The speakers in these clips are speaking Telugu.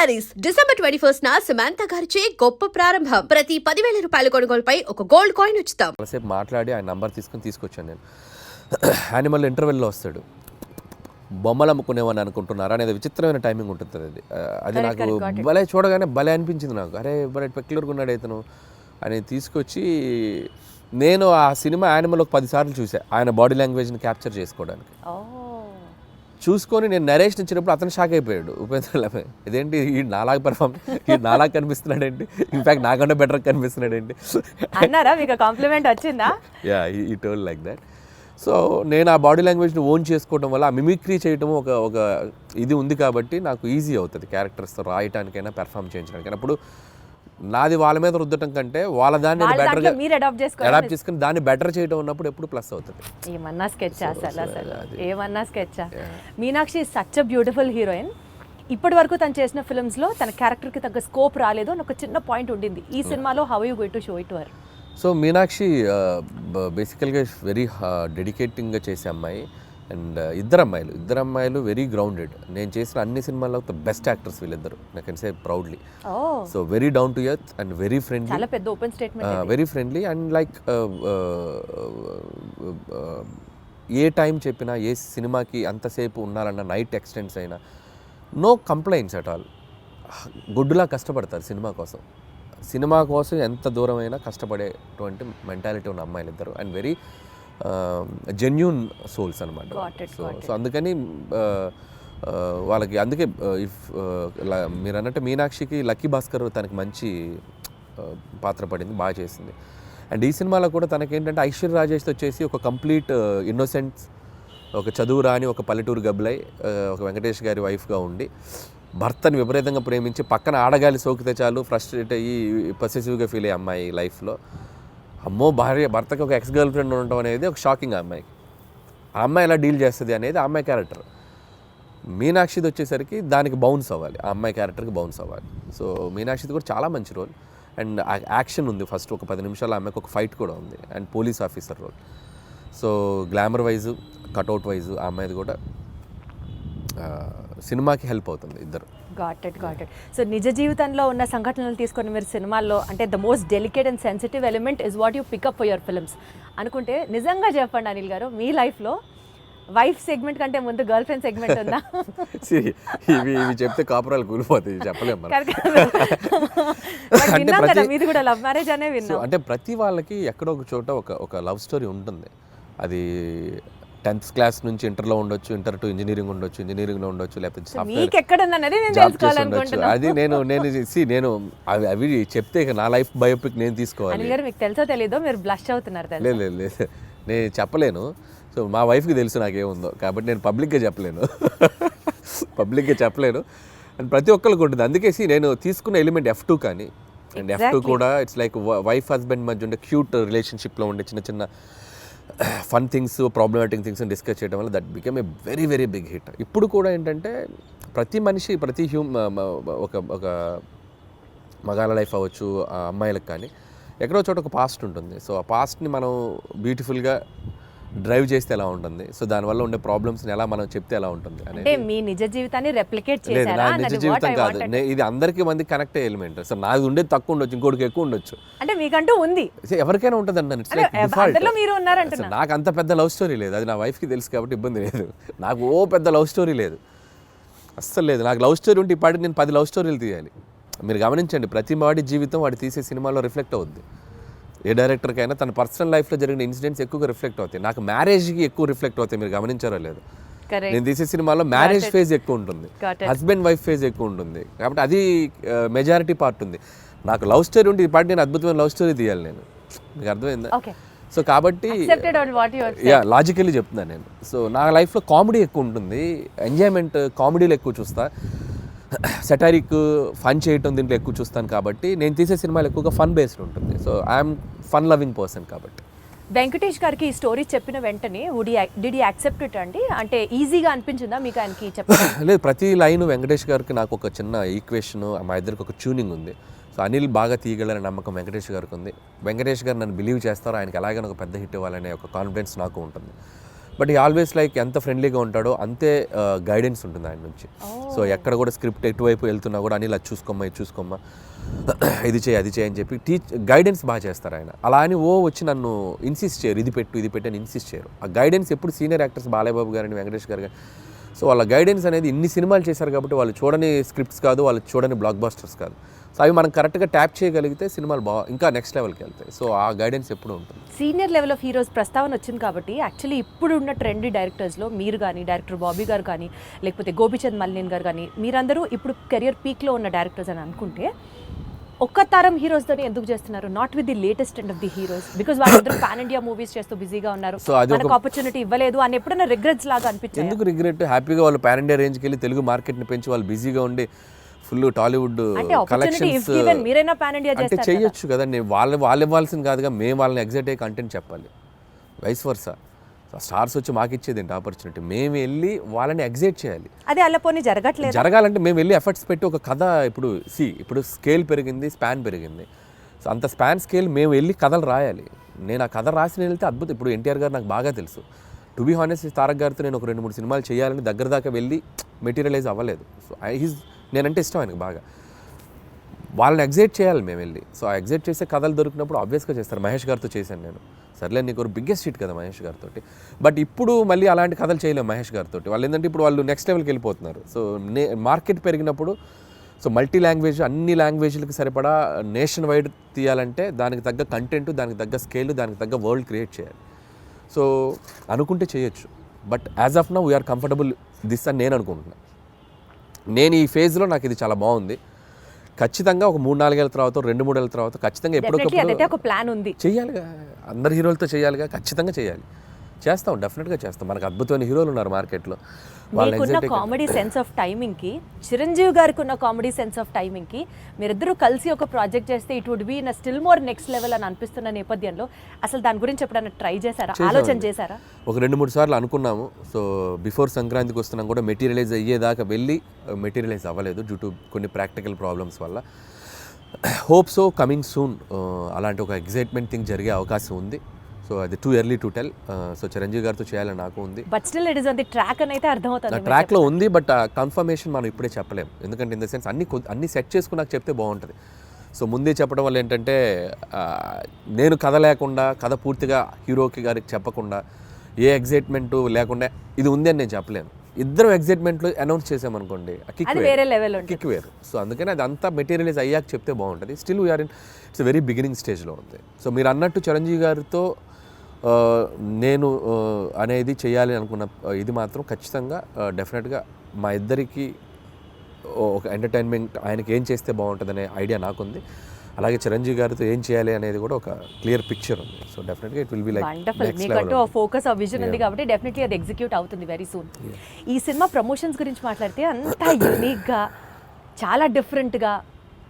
శారీస్ డిసెంబర్ 21 సమంత గారిచే గొప్ప ప్రారంభం. ప్రతి 10,000 రూపాయల కొనుగోలుపై ఒక గోల్డ్ కాయిన్ ఉచితం. కాసేపు మాట్లాడి ఆయన నంబర్ తీసుకొచ్చాను నేను. యానిమల్ ఇంటర్వెల్లో వస్తాడు. బొమ్మలు అమ్ముకునేవని అనుకుంటున్నారా అనేది విచిత్రమైన టైమింగ్ ఉంటుంది. అది నాకు భలే చూడగానే భలే అనిపించింది నాకు. అరే భలే పెక్యులర్గా ఉన్నాడు ఇతను అని తీసుకొచ్చి నేను ఆ సినిమా యానిమల్ ఒక 10 సార్లు చూసా ఆయన బాడీ లాంగ్వేజ్ని క్యాప్చర్ చేసుకోవడానికి. చూసుకొని నేను నరేషన్ ఇచ్చినప్పుడు అతను షాక్ అయిపోయాడు. ఉపేంద్ర ఇదేంటి ఈ నాలాగా పెర్ఫార్మ్ ఈ నాలాగా కనిపిస్తున్నాడు ఏంటి, ఇన్ఫాక్ట్ నాకంటే బెటర్ కనిపిస్తున్నాడు ఏంటి అన్నారా? మీకు కాంప్లిమెంట్ వచ్చిందా? యా ఈ టోల్ లైక్ దట్. సో నేను ఆ బాడీ లాంగ్వేజ్ని ఓన్ చేసుకోవడం వల్ల ఆ మిమిక్రీ చేయడం ఒక ఇది ఉంది కాబట్టి నాకు ఈజీ అవుతుంది క్యారెక్టర్స్తో రాయటానికైనా పెర్ఫామ్ చేయించడానికైనా. అప్పుడు నాది వాళ్ళ మీద రుద్దటం కంటే వాళ్ళ దాన్ని బెటర్గా అడాప్ట్ చేసుకుని దాన్ని బెటర్ చేయడం ఉన్నప్పుడు ఎప్పుడు ప్లస్ అవుతుంది. ఏమన్నా స్కెచ్ అసలు ఏమన్నా sketch. Meenakshi such a beautiful heroine. ఇప్పటి వరకు తను చేసిన ఫిల్మ్స్లో తన క్యారెక్టర్కి తగ్గ స్కోప్ రాలేదు అని ఒక చిన్న పాయింట్ ఉండింది. ఈ సినిమాలో how you going to show it were? So Meenakshi బేసికల్గా వెరీ డెడికేటింగ్గా చేసే అమ్మాయి. అండ్ ఇద్దరు అమ్మాయిలు వెరీ గ్రౌండెడ్. నేను చేసిన అన్ని సినిమాల్లో బెస్ట్ యాక్టర్స్ వీళ్ళిద్దరు, I can say proudly. So very down to earth and very friendly, చాలా పెద్ద open statement, very friendly. And like A time చెప్పినా ఏ సినిమాకి అంతసేపు ఉండాలన్నా నైట్ ఎక్స్టెండ్స్ అయినా నో కంప్లైంట్స్ అట్ ఆల్. గుడ్డులా కష్టపడతారు సినిమా కోసం ఎంత దూరమైనా కష్టపడేటువంటి మెంటాలిటీ ఉన్న అమ్మాయిలు ఇద్దరు. అండ్ వెరీ జెన్యూన్ సోల్స్ అనమాట. సో అందుకని వాళ్ళకి అందుకే మీరు అన్నట్టు మీనాక్షికి లక్కీ భాస్కర్ తనకి మంచి పాత్ర పడింది, బాగా చేసింది. అండ్ ఈ సినిమాలో కూడా తనకేంటంటే ఐశ్వర్య రాజేష్ వచ్చేసి ఒక కంప్లీట్ ఇన్నోసెంట్, ఒక చదువు రాని ఒక పల్లెటూరు గబ్బలై ఒక వెంకటేష్ గారి వైఫ్గా ఉండి భర్తని విపరీతంగా ప్రేమించి పక్కన ఆడగాలి సోకితే చాలు ఫ్రస్ట్రేట్ అయ్యి పొసెసివ్గా ఫీల్ అయ్యే అమ్మాయి లైఫ్లో. అమ్మో భర్తకి ఒక ఎక్స్ గర్ల్ ఫ్రెండ్ ఉండటం అనేది ఒక షాకింగ్. ఆ అమ్మాయి ఎలా డీల్ చేస్తుంది అనేది ఆ అమ్మాయి క్యారెక్టర్. మీనాక్షిది వచ్చేసరికి దానికి బౌన్స్ అవ్వాలి, ఆ అమ్మాయి క్యారెక్టర్కి బౌన్స్ అవ్వాలి. సో మీనాక్షిది కూడా చాలా మంచి రోల్. అండ్ యాక్షన్ ఉంది, ఫస్ట్ ఒక 10 నిమిషాలు ఆ అమ్మాయికి ఒక ఫైట్ కూడా ఉంది. And police officer role. So glamour wise cutout wise ఆ అమ్మాయిది కూడా సినిమాకి హెల్ప్ అవుతుంది ఇద్దరు. Got it. సో నిజ జీవితంలో ఉన్న సంఘటనలు తీసుకొని మీరు సినిమాల్లో అంటే the most delicate and sensitive element is what you pick up for your films అనుకుంటే నిజంగా చెప్పండి అనిల్ గారు, మీ లైఫ్లో వైఫ్ సెగ్మెంట్ కంటే ముందు గర్ల్ ఫ్రెండ్ సెగ్మెంట్ ఉందా? ఇవి చెప్తే కాపురాలు కూలిపోతాయి, చెప్పలేము. మీది కూడా లవ్ మ్యారేజ్ అనే విన్నాం. అంటే ప్రతి వాళ్ళకి ఎక్కడో ఒక చోట ఒక లవ్ స్టోరీ ఉంటుంది. అది 10th క్లాస్ నుంచి ఇంటర్లో ఉండొచ్చు, ఇంటర్ టు ఇంజనీరింగ్ ఉండొచ్చు, ఇంజనీరింగ్లో ఉండొచ్చు, లేకపోతే అది నేను అవి చెప్తే నా లైఫ్ బయోపిక్ నేను తీసుకోవాలి. మీకు తెలుసో తెలీదో మీరు బ్లష్ అవుతున్నారు. లేదు నేను చెప్పలేను. సో మా వైఫ్కి తెలుసు నాకేముందో, కాబట్టి నేను పబ్లిక్గా చెప్పలేను. అండ్ ప్రతి ఒక్కరికి ఉంటుంది. అందుకే నేను తీసుకున్న ఎలిమెంట్ F2 కానీ, అండ్ F2 కూడా ఇట్స్ లైక్ వైఫ్ హస్బెండ్ మధ్య ఉండే క్యూట్ రిలేషన్షిప్లో ఉండే చిన్న fun things, problematic things discuss చేయడం వల్ల that become a very very big hit. ఇప్పుడు కూడా ఏంటంటే ప్రతి మనిషి ఒక మగాళ్ళ లైఫ్ అవ్వచ్చు, అమ్మాయిలకు కానీ ఎక్కడో చోట ఒక పాస్ట్ ఉంటుంది. సో ఆ పాస్ట్ని మనం బ్యూటిఫుల్గా డ్రైవ్ చేస్తే ఎలా ఉంటుంది, సో దానివల్ల ఉండే ప్రాబ్లమ్స్ని ఎలా మనం చెప్తే ఎలా ఉంటుంది అంటే మీ నిజ జీవితాన్ని రెప్లికేట్ చేశారా? నా నిజ జీవితం కాదు, ఇది అందరికీ మంది కనెక్ట్ అయ్యే ఎలిమెంట్. సో నాది ఉండేది తక్కువ ఉండొచ్చు, ఇంకోటికి ఎక్కువ ఉండొచ్చు. అంటే మీకంటూ ఉంది, ఎవరికైనా ఉంటుంది అంటాను. నాకు అంత పెద్ద లవ్ స్టోరీ లేదు, అది నా వైఫ్కి తెలుసు కాబట్టి ఇబ్బంది లేదు. నాకు పెద్ద లవ్ స్టోరీ లేదు, అస్సలు లేదు. నాకు లవ్ స్టోరీ ఉంటే ఇప్పటికి నేను 10 లవ్ స్టోరీలు తీయాలి. మీరు గమనించండి, ప్రతి వాడి జీవితం వాడి తీసే సినిమాలో రిఫ్లెక్ట్ అవుద్ది. ఏ డైరెక్టర్కైనా తన పర్సనల్ లైఫ్లో జరిగిన ఇన్సిడెంట్స్ ఎక్కువగా రిఫ్లెక్ట్ అవుతాయి. నాకు మ్యారేజ్కి ఎక్కువ రిఫ్లెక్ట్ అవుతాయి, మీరు గమనించారో లేదు. నేను తీసే సినిమాలో మ్యారేజ్ ఫేజ్ ఎక్కువ ఉంటుంది, హస్బెండ్ వైఫ్ ఫేజ్ ఎక్కువ ఉంటుంది, కాబట్టి అది మెజారిటీ పార్ట్ ఉంది. నాకు లవ్ స్టోరీ ఉంటే ఈ పార్ట్ నేను అద్భుతమైన లవ్ స్టోరీ తీయాలి నేను, మీకు అర్థమైందా? సో కాబట్టి లాజికల్లీ చెప్తున్నాను నేను. సో నా లైఫ్లో కామెడీ ఎక్కువ ఉంటుంది, ఎంజాయ్మెంట్ కామెడీలో ఎక్కువ చూస్తా, సెటారిక్ ఫన్ చేయటం దీంట్లో ఎక్కువ చూస్తాను. కాబట్టి నేను తీసే సినిమాలు ఎక్కువగా ఫన్ బేస్డ్ ఉంటుంది. So I'm fun loving person. కాబట్టి వెంకటేష్ గారికి ఈ స్టోరీ చెప్పిన వెంటనే డిడ్ యూ యాక్సెప్ట్ ఇట్ అండి? అంటే ఈజీగా అనిపించిందా మీకు ఆయనకి చెప్పడం? లేదు, ప్రతి లైన్ వెంకటేష్ గారికి నాకు ఒక చిన్న ఈక్వేషన్, మా ఇద్దరికి ఒక ట్యూనింగ్ ఉంది. సో అనిల్ బాగా తీయగలరనే నమ్మకం వెంకటేష్ గారికి ఉంది. వెంకటేష్ గారు నన్ను బిలీవ్ చేస్తారు, ఆయనకి ఎలాగైనా ఒక పెద్ద హిట్ ఇవ్వాలనే ఒక కాన్ఫిడెన్స్ నాకు ఉంటుంది. బట్ ఈ ఆల్వేస్ లైక్ ఎంత ఫ్రెండ్లీగా ఉంటాడో అంతే గైడెన్స్ ఉంటుంది ఆయన నుంచి. సో ఎక్కడ కూడా స్క్రిప్ట్ ఎటువైపు వెళ్తున్నా కూడా అనిల్ అది చూసుకోమ్మా ఇది చూసుకోమ్మా ఇది చేయి అది చేయి అని చెప్పి గైడెన్స్ బాగా చేస్తారు ఆయన. అలా అని వచ్చి నన్ను ఇన్సిస్ట్ చేయరు, ఇది పెట్టు అని ఇన్సిస్ట్ చేయరు. ఆ గైడెన్స్ ఎప్పుడు సీనియర్ యాక్టర్స్ బాలయ్యబాబు గారని వెంకటేష్ గారు కానీ, సో వాళ్ళ గైడెన్స్ అనేది ఇన్ని సినిమాలు చేశారు కాబట్టి వాళ్ళు చూడని స్క్రిప్ట్స్ కాదు, వాళ్ళు చూడని బ్లాక్ బస్టర్స్ కాదు. సో అవి మనం కరెక్ట్గా ట్యాప్ చేయగలిగితే సినిమాలు ఇంకా నెక్స్ట్ లెవెల్కి వెళ్తాయి. సో ఆ గైడెన్స్ ఎప్పుడు ఉంటుంది. సీనియర్ లెవెల్ ఆఫ్ హీరోస్ ప్రస్తావన వచ్చింది కాబట్టి యాక్చువల్లీ ఇప్పుడు ఉన్న ట్రెండీ డైరెక్టర్స్లో మీరు కానీ, డైరెక్టర్ బాబీ గారు కానీ, లేకపోతే గోపిచంద్ మల్లినేని గారు కానీ, మీరందరూ ఇప్పుడు కెరియర్ పీక్లో ఉన్న డైరెక్టర్స్ అని అనుకుంటే ఒక్క తరం హీరోస్తోనే ఎందుకు చేస్తున్నారు, not with the latest and of the heroes? Because వాళ్ళందరూ పాన్ ఇండియా మూవీస్ చేస్తూ బిజీగా ఉన్నారు, మనకు ఆపర్చునిటీ ఇవ్వలేదు అని ఎప్పుడైనా రిగ్రెట్స్ లాగా అనిపించింది? ఎందుకు రిగ్రెట్? హ్యాపీగా వాళ్ళు పాన్ ఇండియా రేంజ్కి వెళ్ళి తెలుగు మార్కెట్ని పెంచి వాళ్ళు బిజీగా ఉండి ఫుల్ టాలీవుడ్ కలెక్షన్స్ మీరైనా పాన్ ఇండియా అంటే చేయొచ్చు కదండి. వాళ్ళు ఇవ్వాల్సింది కాదుగా, మేము వాళ్ళని ఎగ్జైట్ అయ్యే కంటెంట్ చెప్పాలి. వైస్ వర్సా, స్టార్స్ వచ్చి మాకు ఇచ్చేది ఏంటి ఆపర్చునిటీ, మేము వెళ్ళి వాళ్ళని ఎగ్జైట్ చేయాలి. అదే అల్లపోని జరగాలంటే మేము వెళ్ళి ఎఫర్ట్స్ పెట్టి ఒక కథ ఇప్పుడు స్కేల్ పెరిగింది, స్పాన్ పెరిగింది. సో అంత స్పాన్ స్కేల్ మేము వెళ్ళి కథలు రాయాలి. నేను ఆ కథ రాసి వెళ్తే అద్భుతం. ఇప్పుడు ఎన్టీఆర్ గారు నాకు బాగా తెలుసు. టు బీ హానెస్ట్, తారక్ గారితో నేను ఒక 2-3 సినిమాలు చేయాలని దగ్గర దాకా వెళ్ళి మెటీరియలైజ్ అవ్వలేదు. సో నేనంటే ఇష్టం ఆయనకు బాగా. వాళ్ళని ఎగ్జైట్ చేయాలి మేము వెళ్ళి. సో ఆ ఎగ్జైట్ చేసే కథలు దొరికినప్పుడు ఆబ్వియస్గా చేస్తారు. మహేష్ గారితో చేశాను నేను. సర్లే, నీకు బిగ్గెస్ట్ హిట్ కదా మహేష్ గారితో. బట్ ఇప్పుడు మళ్ళీ అలాంటి కథలు చేయలేము మహేష్ గారితో. వాళ్ళు ఏంటంటే ఇప్పుడు వాళ్ళు నెక్స్ట్ లెవెల్కి వెళ్ళిపోతున్నారు. సో మార్కెట్ పెరిగినప్పుడు సో మల్టీ లాంగ్వేజ్, అన్ని లాంగ్వేజ్లకి సరిపడా నేషన్ వైడ్ తీయాలంటే దానికి తగ్గ కంటెంట్, దానికి తగ్గ స్కేల్, దానికి తగ్గ వరల్డ్ క్రియేట్ చేయాలి. సో అనుకుంటే చేయొచ్చు. But as of now we're comfortable this అని నేను అనుకుంటున్నాను. నేను ఈ ఫేజ్లో నాకు ఇది చాలా బాగుంది. ఖచ్చితంగా ఒక 3-4 ఏళ్ళ తర్వాత, 2-3 ఏళ్ళ తర్వాత ఖచ్చితంగా ఎప్పుడొకప్పుడు ప్లాన్ ఉంది, చేయాలిగా. అందరు హీరోలతో చేయాలిగా, ఖచ్చితంగా చేయాలి. చేస్తాం, డెఫినెట్గా చేస్తాం. మనకు అద్భుతమైన హీరోలు ఉన్నారు మార్కెట్లో. మీకున్న కామెడీ సెన్స్ ఆఫ్ టైమింగ్కి, చిరంజీవి గారికి ఉన్న కామెడీ సెన్స్ ఆఫ్ టైమింగ్కి మీరిద్దరూ కలిసి ఒక ప్రాజెక్ట్ చేస్తే it would be in still more next level అని అనిపిస్తున్న నేపథ్యంలో అసలు దాని గురించి ఎప్పుడైనా ట్రై చేశారా, ఆలోచన చేశారా? ఒక 2-3 సార్లు అనుకున్నాము. సో బిఫోర్ సంక్రాంతికి వస్తున్నాం కూడా మెటీరియలైజ్ అయ్యేదాకా వెళ్ళి మెటీరియలైజ్ అవ్వలేదు డ్యూ టు కొన్ని ప్రాక్టికల్ ప్రాబ్లమ్స్ వల్ల. హోప్ సో కమింగ్ సూన్ అలాంటి ఒక ఎగ్జైట్మెంట్ థింగ్ జరిగే అవకాశం ఉంది. సో అది too early to tell. So Chiranjeevi గారితో చేయాలని నాకు ఉంది. But still it is on the track అని అయితే అర్థమవుతుంది. ట్రాక్లో ఉంది, బట్ కన్ఫర్మేషన్ మనం ఇప్పుడే చెప్పలేము. ఎందుకంటే ఇన్ ద సెన్స్ అన్ని సెట్ చేసుకుని నాకు చెప్తే బాగుంటుంది. సో ముందే చెప్పడం వల్ల ఏంటంటే నేను కథ లేకుండా, కథ పూర్తిగా హీరోకి గారికి చెప్పకుండా, ఏ ఎగ్జైట్మెంట్ లేకుండా ఇది ఉంది అని నేను చెప్పలేను. ఇద్దరం ఎగ్జైట్మెంట్లో అనౌన్స్ చేసామనుకోండి, కిక్ వేరు. సో అందుకని అది అంతా మెటీరియలైజ్ అయ్యాక చెప్తే బాగుంటుంది. Still we're in its very beginning స్టేజ్లో ఉంది. సో మీరు అన్నట్టు చిరంజీవి గారితో నేను అనేది చేయాలి అనుకున్న ఇది మాత్రం ఖచ్చితంగా డెఫినెట్గా మా ఇద్దరికి ఒక ఎంటర్టైన్మెంట్, ఆయనకి ఏం చేస్తే బాగుంటుంది అనే ఐడియా నాకుంది. అలాగే చిరంజీవి గారితో ఏం చేయాలి అనేది కూడా ఒక క్లియర్ పిక్చర్ ఉంది. సో డెఫినెట్గా ఇట్ విల్ బి లైక్ మీకంటూ ఫోకస్ ఆ విజన్ ఉంది కాబట్టి డెఫినెట్లీ అది ఎగ్జిక్యూట్ అవుతుంది వెరీ సూన్. ఈ సినిమా ప్రమోషన్స్ గురించి మాట్లాడితే అంత యూనిక్గా, చాలా డిఫరెంట్గా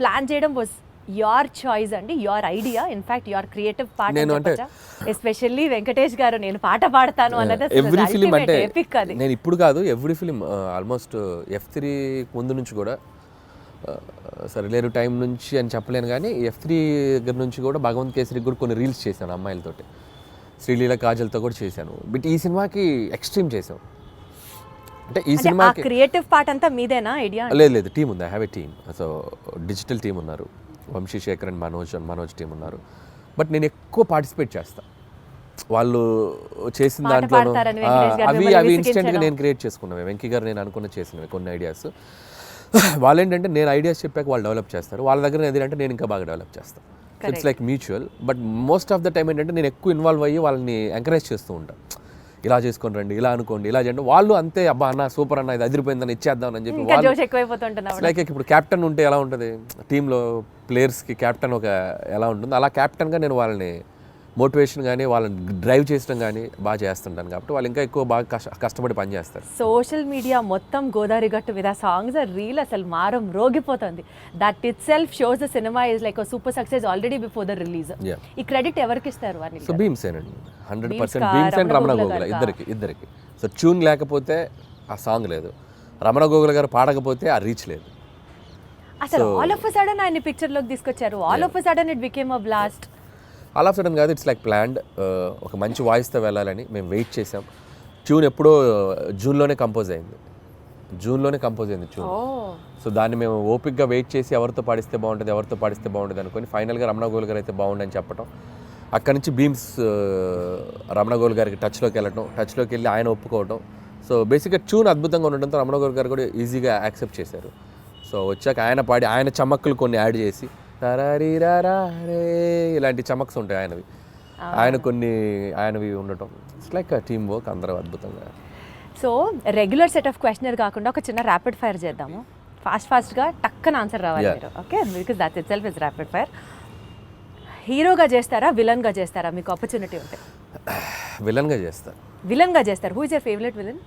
ప్లాన్ చేయడం వాజ్ యువర్ చాయిస్ అండి, your idea, in fact your creative part. Especially Venkatesh గారు నేను పాట పాడతాను అన్నది ఎవ్రీ ఫిలిం అంటే నేను ఇప్పుడు కాదు, ఎవ్రీ ఫిలిం ఆల్మోస్ట్ F3 ముందు నుంచి కూడా, సరిలేరు టైం నుంచి అని చెప్పలేను కానీ F3 దగ్గర నుంచి కూడా భగవంత్ కేసరికి కూడా కొన్ని రీల్స్ చేశాను అమ్మాయిలతోటి, శ్రీలీల కాజల్తో కూడా చేశాను. బట్ ఈ సినిమాకి ఎక్స్ట్రీమ్ చేసాం. అంటే ఈ సినిమాకి క్రియేటివ్ పార్ట్ అంతా మీదేనా ఐడియా? లేదు, టీం ఉంది. I have a team. So digital team ఉన్నారు, వంశీశేఖర్ అండ్ మనోజ్ టీం ఉన్నారు. బట్ నేను ఎక్కువ పార్టిసిపేట్ చేస్తాను. వాళ్ళు చేసిన దాంట్లో అవి ఇన్స్టెంట్గా నేను క్రియేట్ చేసుకున్నాను. వెంకీ గారు నేను అనుకున్న చేసినవి కొన్ని ఐడియాస్. వాళ్ళు ఏంటంటే నేను ఐడియాస్ చెప్పాక వాళ్ళు డెవలప్ చేస్తారు, వాళ్ళ దగ్గర ఏదంటే నేను ఇంకా బాగా డెవలప్ చేస్తాను. It's like mutual. But most of the time ఏంటంటే నేను ఎక్కువ ఇన్వాల్వ్ అయ్యి వాళ్ళని ఎంకరేజ్ చేస్తూ ఉంటాను. ఇలా చేసుకొని రండి, ఇలా అనుకోండి, ఇలా చేయండి. వాళ్ళు అంతే, అబ్బా అన్న సూపర్ అన్న, ఇది అదిరిపోయిందని ఇచ్చేద్దాం అని చెప్పి. లైక్ ఇప్పుడు క్యాప్టెన్ ఉంటే ఎలా ఉంటుంది టీంలో, ప్లేయర్స్కి క్యాప్టెన్ ఒక ఎలా ఉంటుంది, అలా క్యాప్టెన్గా నేను వాళ్ళని మోటివేషన్ కానీ వాళ్ళని డ్రైవ్ చేయడం కానీ బాగా చేస్తుంటాను. కాబట్టి వాళ్ళు ఇంకా ఎక్కువ బాగా కష్టపడి పనిచేస్తారు. సోషల్ మీడియా మొత్తం గోదావరి గట్టు మీద సాంగ్స్ రీల్ అసలు మారం రోగిపోతుంది. That itself shows the cinema is like super success already before the release. ఈ క్రెడిట్ ఎవరికి ఇస్తారు? సో భీమ్సేన్ అండి, 100% భీమ్సేన్, రమణ గోగుల ఇద్దరికి. సో ట్యూన్ లేకపోతే ఆ సాంగ్ లేదు, రమణ గోగుల గారు పాడకపోతే ఆ రీచ్ లేదు. అసలు ఆల్ ఆఫ్ అ సడన్ ఆయన పిక్చర్ లోకి తీసుకొచ్చారు, all of a sudden it became a blast. All of sudden కాదు, ఇట్స్ లైక్ ప్లాన్డ్. ఒక మంచి వాయిస్తో వెళ్ళాలని మేము వెయిట్ చేసాం. ట్యూన్ ఎప్పుడో జూన్లోనే కంపోజ్ అయింది ట్యూన్. ఓ సో దాన్ని మేము ఓపిక్గా వెయిట్ చేసి ఎవరితో పాడిస్తే బాగుంటుంది అనుకొని ఫైనల్గా రమణ గోల్ గారు అయితే బాగుండని చెప్పటం, అక్కడి నుంచి బీమ్స్ రమణ గోల్ గారికి టచ్లోకి వెళ్ళి ఆయన ఒప్పుకోవటం. సో బేసిక్గా ట్యూన్ అద్భుతంగా ఉండడంతో రమణ గోల్ గారు కూడా ఈజీగా యాక్సెప్ట్ చేశారు. సో వచ్చాక ఆయన పాడి ఆయన చమక్కులు కొన్ని యాడ్ చేసి రే ఇలాంటి చమక్స్ ఉంటాయి ఆయనవి ఉండటం. ఇట్స్ లైక్ టీమ్ వర్క్, అందరూ అద్భుతంగా. So regular set of questionnaire కాకుండా ఒక చిన్న ర్యాపిడ్ ఫైర్ చేద్దాము. ఫాస్ట్గా టక్కన ఆన్సర్ రావాలి మీరు. Okay, because that it self is rapid fire. హీరోగా చేస్తారా, విలన్గా చేస్తారా? మీకు ఆపర్చునిటీ ఉంటే విలన్గా చేస్తారు. Who is your favourite villain?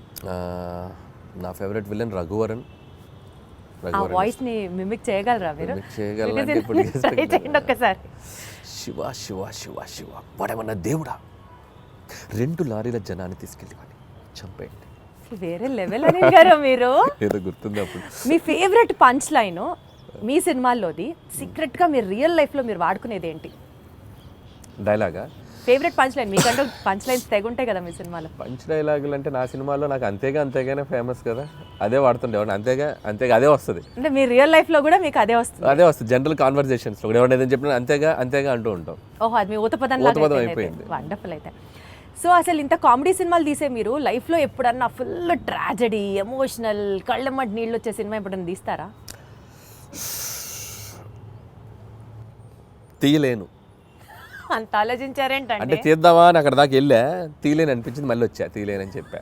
నా ఫేవరెట్ విలన్ రఘువరన్. ఆ వాయిస్ని మిమిక్ చేయగలరా మీరు? చేయగలంటే ఇప్పుడు Try చేయండి ఒక్కసారి. శివ శివ శివ శివ వాడేమన్నా దేవుడా, 2 లారీల జనాన్ని తీసుకెళ్ళి వాడిని చంపేయండి. వేరే లెవెల్ అని గారు మీరు. ఏదో గుర్తుంది అప్పుడు. మీ ఫేవరెట్ పంచ్ లైన్ మీ సినిమాల్లోది, సీక్రెట్గా మీరు రియల్ లైఫ్లో మీరు వాడుకునేది ఏంటి? డైలాగా? ఫేవరెట్ పంచ్ లైన్ మీకంటూ పంచ్ లైన్స్ తెగుంటాయి కదా మీ సినిమాలో. పంచ్ డైలాగులు అంటే నా సినిమాలో నాకు అంతేగానే ఫేమస్ కదా, అదే వాడుతుండేవాడిని. అంతేగా అదే వస్తుంది. అంటే మీ రియల్ లైఫ్లో కూడా మీకు అదే వస్తుంది? జనరల్ కాన్వర్జేషన్స్లో కూడా ఎవరైనా ఏదైనా చెప్పినా అంతేగా అంటూ ఉంటాం. ఓహో, అది మీ ఊతపదం అయిపోయింది. వండర్ఫుల్. అయితే సో అసలు ఇంత కామెడీ సినిమాలు తీసే మీరు లైఫ్లో ఎప్పుడన్నా ఫుల్ ట్రాజడీ, ఎమోషనల్, కళ్ళమ్మటి నీళ్ళు వచ్చే సినిమా ఎప్పుడన్నా తీస్తారా? తీయలేను. అంత ఆలోచించారేంటంటే? అంటే తీద్దామా అని అక్కడ దాకా వెళ్ళా, తీయలేని అనిపించింది, మళ్ళీ వచ్చా తీయలేనని చెప్పా.